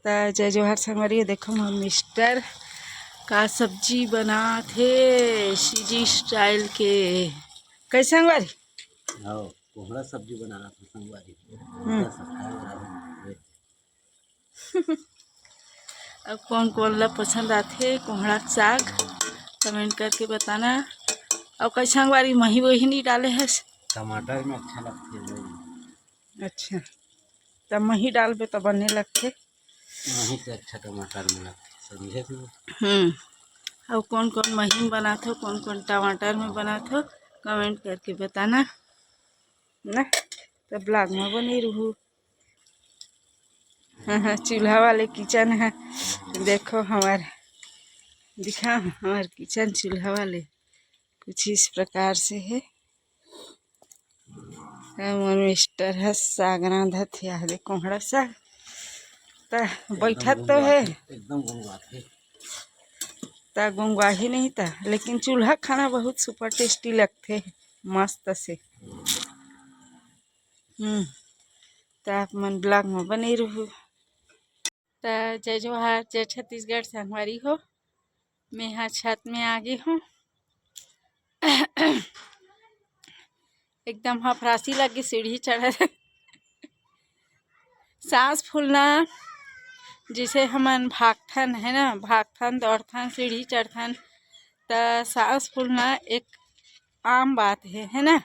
जय जोहार संगवारी। देखो हम मिस्टर का सब्जी बना थे सीजी स्टाइल के। कैसे संगवारी? कोहड़ा सब्जी बना रहा था संगवारी। अब कौन कौन ला पसंद आथे कोहड़ा साग कमेंट करके बताना। और कैसे संगवारी मही वही नहीं डाले है? टमाटर में अच्छा लगते हैं। अच्छा तब मही डालबे तो बने लगते। मही से अच्छा टमाटर में लगते समझे तू। और कौन कौन मही में बनाते हो, कौन कौन टमाटर में बनाते हो कमेंट करके बताना ना। तो ब्लॉग में बनी रहूँ। हाँ चूल्हा वाले किचन है। देखो हमारे दिखा हमारे किचन चूल्हा वाले कुछ इस प्रकार से है। मोर मिस्टर है साग रांधा थे कोहड़ा साग बैठा तो है एकदम गुंगवाथे ता गुंगा ही नहीं था, लेकिन चूल्हा खाना बहुत सुपर टेस्टी लगते मस्त से। तो आप मन ब्लॉग में बने रहू। तो जय जोहार जय छत्तीसगढ़ संगवारी हो। मैं यहाँ छत में आ गई हूँ। एकदम हफरासी लगी सीढ़ी चढ़ा सांस फूलना जिसे हमन भागथन है ना, भागथन दौड़थन सीढ़ी चढ़थन तो सांस फूलना एक आम बात है ना।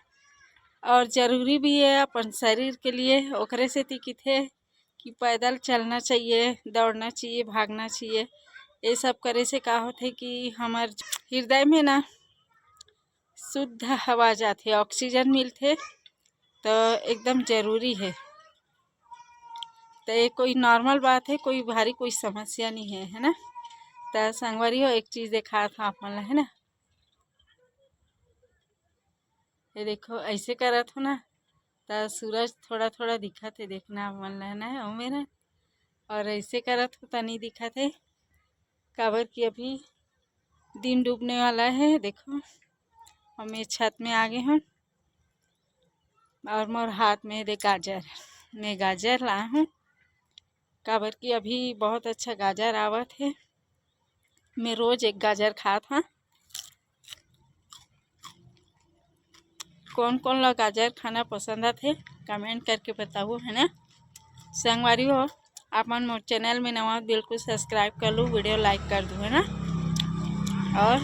और ज़रूरी भी है अपन शरीर के लिए। ओकरे से थे कि पैदल चलना चाहिए, दौड़ना चाहिए, भागना चाहिए। ये सब करे से का होते कि हमार हृदय में ना शुद्ध हवा जाते, ऑक्सीजन मिलते तो एकदम ज़रूरी है। तो ये कोई नॉर्मल बात है, कोई भारी कोई समस्या नहीं है ना। तो संगवारी हो एक चीज़ देखा था आप मन है ना, ये देखो ऐसे करा था ना तो सूरज थोड़ा थोड़ा दिखा थे, देखना मन लेना है ओ मेरा। और ऐसे करा था तो नहीं दिखा थे काबर कि अभी दिन डूबने वाला है। देखो हम ये छत में आ गए हूँ और मोर हाथ में दे गाजर, मैं गाजर ला हूँ काबर कि अभी बहुत अच्छा गाजर आवत है। मैं रोज़ एक गाजर खात हाँ। कौन कौन ला गाजर खाना पसंद आते कमेंट करके बताओ है ना। संगवारी हो आप मन मोर चैनल में नवा बिल्कुल सब्सक्राइब कर लो, वीडियो लाइक कर दो है ना। और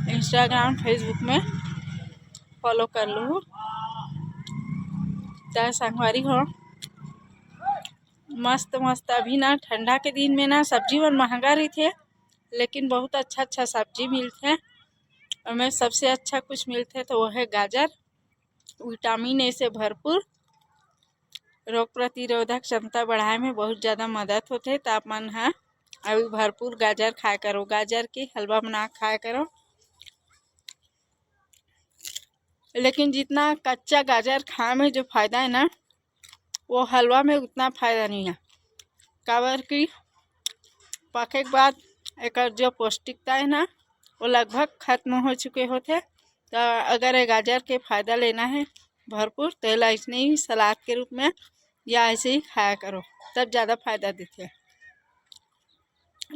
इंस्टाग्राम फेसबुक में फॉलो कर लो। तो संगवारी हो मस्त मस्त अभी ना ठंडा के दिन में ना सब्जी मन महंगा रही थे, लेकिन बहुत अच्छा अच्छा सब्जी मिलते। और में सबसे अच्छा कुछ मिलते तो वो है गाजर। विटामिन ए से भरपूर, रोग प्रतिरोधक क्षमता बढ़ाए में बहुत ज़्यादा मदद होते। तो आप मन हाँ अभी भरपूर गाजर खाया करो, गाजर के हलवा बना खाया करो। लेकिन जितना कच्चा गाजर खाने में जो फ़ायदा है ना, वो हलवा में उतना फ़ायदा नहीं है। काबर कि पके के बाद एक जो पौष्टिकता है ना वो लगभग खत्म हो चुके होते। तो अगर ये गाजर के फ़ायदा लेना है भरपूर तो ऐसे ही सलाद के रूप में या ऐसे ही खाया करो, तब ज़्यादा फ़ायदा देते।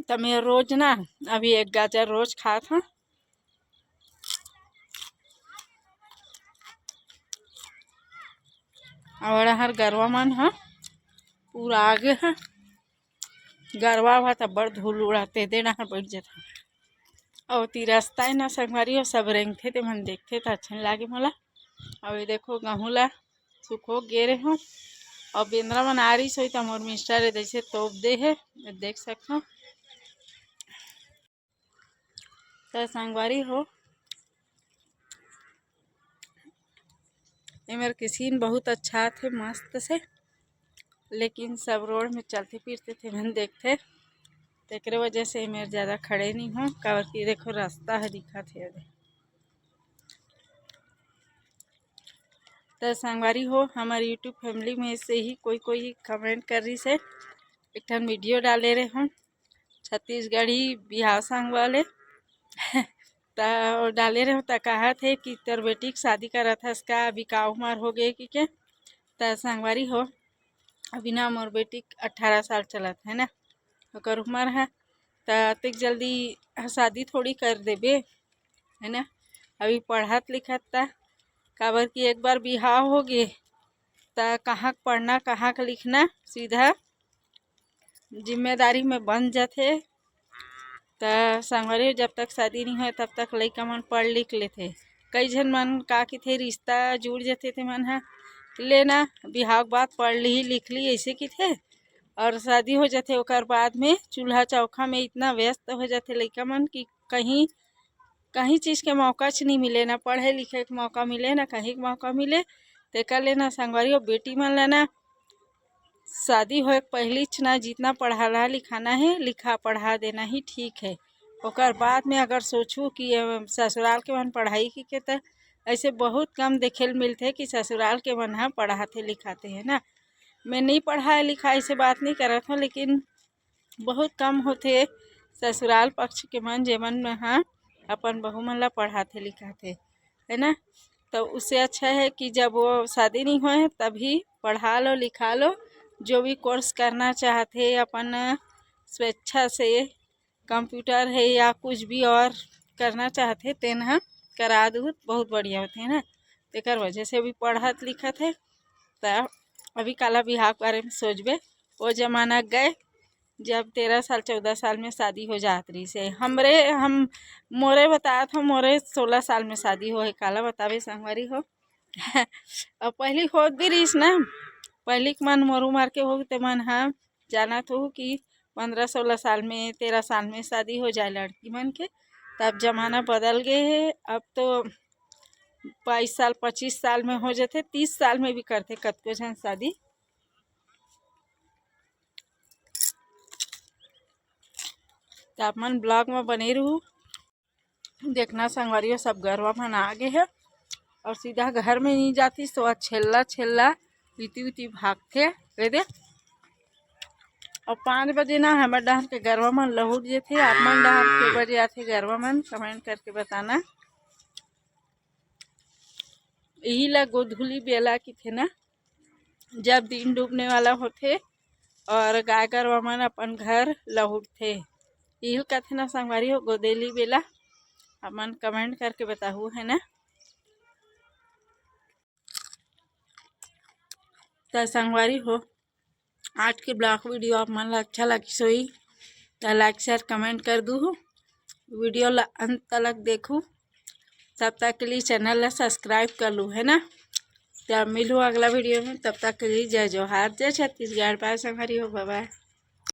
तो मैं रोज़ ना अभी एक गाजर रोज़ खा था। और हर गरवा मन हाँ पूरा आगे है, गरवा हुआ तो बड़ धूल उड़ाते देना हर बैठ जाता। और ती रास्ता है ना संगवारी हो सब रेंगते थे मन देखते तो अच्छा लगे मोला। और ये देखो गहूँ ला सुखो गे रहे हूँ और बेंद्रा मन आ रही सोई तो मोर मिस्टर जैसे तोप दे है देख सकता। तो संगवारी हो ये मेरे किसीन बहुत अच्छा थे मस्त से, लेकिन सब रोड में चलते फिरते थे मन देखते तो एक वजह से मेरे ज़्यादा खड़े नहीं हूँ। काबर कि देखो रास्ता है दिखा थे। तो संगवारी हो हमारे यूट्यूब फैमिली में से ही कोई कोई कमेंट कर रही से एक ठन वीडियो डाले रहे हम छत्तीसगढ़ी बिहार संग वाले तो डाले रहे तो कहा थे कि तेर बेटी की शादी करा था इसका अभी का उम्र हो गए कि क्या। तो संगवारी हो अभी ना मोर बेटी 18 साल चलत है ना, ओकर उम्र है तो अतिक जल्दी शादी थोड़ी कर देबे है ना। अभी पढ़त लिखत ता काबर कि एक बार बिहाव हो गे तो कहाँ पढ़ना कहाँ लिखना सीधा जिम्मेदारी में बन जाते। तो संगवारी जब तक शादी नहीं हो तब तक लइका मन पढ़ लिख लेथे। कई झन मन का थे रिश्ता जुड़ जाते थे मन हा लेना बिहाव बात पढ़ ली लिख ली ऐसे की थे और शादी हो जाते ओकर बाद में चूल्हा चौका में इतना व्यस्त हो जाते लइका मन कि कहीं कहीं चीज़ के मौका नहीं मिले, ना पढ़े लिखे के मौका मिले ना कहीं के मौका मिले। तेकर लेना संगवारी बेटी मन लेना शादी होए पहली ना जितना पढ़ाना लिखाना है लिखा पढ़ा देना ही ठीक है। ओकर बाद में अगर सोचूं कि ससुराल के मन पढ़ाई की तो ऐसे बहुत कम देखे मिलते कि ससुराल के मन हाँ पढ़ाते लिखाते हैं ना। मैं नहीं पढ़ाए लिखाई से बात नहीं करत हूँ, लेकिन बहुत कम होते ससुराल पक्ष के मन जेमन में हाँ अपन बहू मन ला पढ़ाते लिखाते है ना। तो उससे अच्छा है कि जब वो शादी नहीं हुए तभी पढ़ा लो लिखा लो, जो भी कोर्स करना चाहते अपन स्वेच्छा से कंप्यूटर है या कुछ भी और करना चाहते तेन करा दूँ बहुत बढ़िया होते है ना। तेकर वजह से भी पढ़त लिखत है। तो अभी काला बिहाव के बारे में सोचबे वो जमाना गए जब 13 साल 14 साल में शादी हो जात रही से। हम मोरे बतात हो मोरे 16 साल में शादी हो है काला बतावे संगवारी हो और पहली होत भी रहीस ना, पहली के मन मोरू मार के हो ते मन हाँ जाना तो कि 15-16 साल में 13 साल में शादी हो जाए लड़की मन के। तब जमाना बदल गए है, अब तो 22 साल 25 साल में हो जाते, 30 साल में भी करते कतको जन शादी। तो आप मन ब्लॉग में बने रहू देखना संगवारियों सब गरवा मन आगे है और सीधा घर में नहीं जाती तो छेल्ला छेल्ला इति उति भागते कह दे। और 5 बजे ना हमारे डहर के गरवा मन लहुट जेथे। आप मन डहर के बजे आथे गरवा मन कमेंट करके बताना। यही ला गोधुली बेला की थे ना जब दिन डूबने वाला होते और गाय गरवा मन अपन घर लहुटथे, यही कहते ना संगवारी हो गोदेली बेला। अपन कमेंट करके बताहू है ना। तो संगवारी हो आज के ब्लॉग वीडियो आप मन ला अच्छा लगी सोई तो लाइक शेयर कमेंट कर दूँ, वीडियो ला अंत तक देखूँ, तब तक के लिए चैनल ला सब्सक्राइब कर लूँ है ना। तो मिलूँ अगला वीडियो में, तब तक के लिए जय जोहार जय छत्तीसगढ़। बाय संगवारी हो, बाय बाय।